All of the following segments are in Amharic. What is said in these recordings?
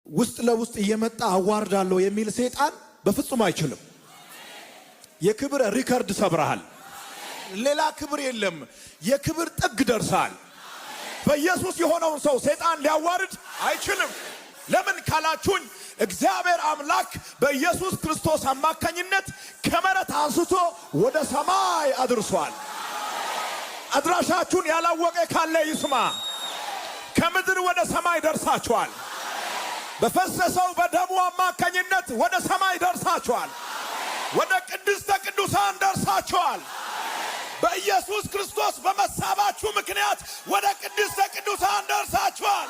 ውስጥ ለውስጥ እየመጣ አዋርዳለሁ የሚል ሰይጣን በፍጹም አይችልም። የክብር ሪከርድ ሰብረሃል። ሌላ ክብር የለም። የክብር ጥግ ደርሳል። በኢየሱስ የሆነውን ሰው ሰይጣን ሊያዋርድ አይችልም። ለምን ካላችሁኝ እግዚአብሔር አምላክ በኢየሱስ ክርስቶስ አማካኝነት ከመሬት አንስቶ ወደ ሰማይ አድርሷል። አድራሻችሁን ያላወቀ ካለ ይስማ። ከምድር ወደ ሰማይ ደርሳችኋል። በፈሰሰው በደሙ አማካኝነት ወደ ሰማይ ደርሳችኋል። ወደ ቅድስተ ቅዱሳን ደርሳችኋል። በኢየሱስ ክርስቶስ በመሳባችሁ ምክንያት ወደ ቅድስተ ቅዱሳን ደርሳችኋል።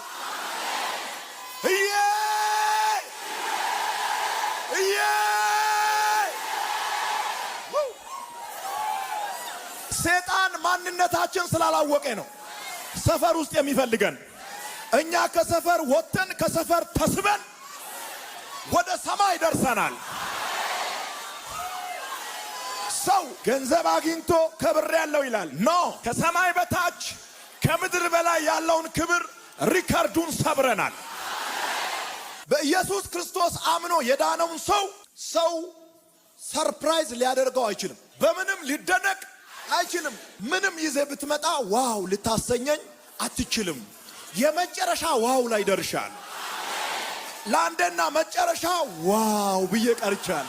ሰይጣን ማንነታችን ስላላወቀ ነው ሰፈር ውስጥ የሚፈልገን። እኛ ከሰፈር ወጥተን ከሰፈር ተስበን ወደ ሰማይ ደርሰናል። ሰው ገንዘብ አግኝቶ ክብር ያለው ይላል። ኖ፣ ከሰማይ በታች ከምድር በላይ ያለውን ክብር ሪከርዱን ሰብረናል። በኢየሱስ ክርስቶስ አምኖ የዳነውን ሰው ሰርፕራይዝ ሊያደርገው አይችልም። በምንም ሊደነቅ አይችልም። ምንም ይዘህ ብትመጣ ዋው ልታሰኘኝ አትችልም። የመጨረሻ ዋው ላይ ደርሻል። ለአንዴና መጨረሻ ዋው ብዬ ቀርቻል።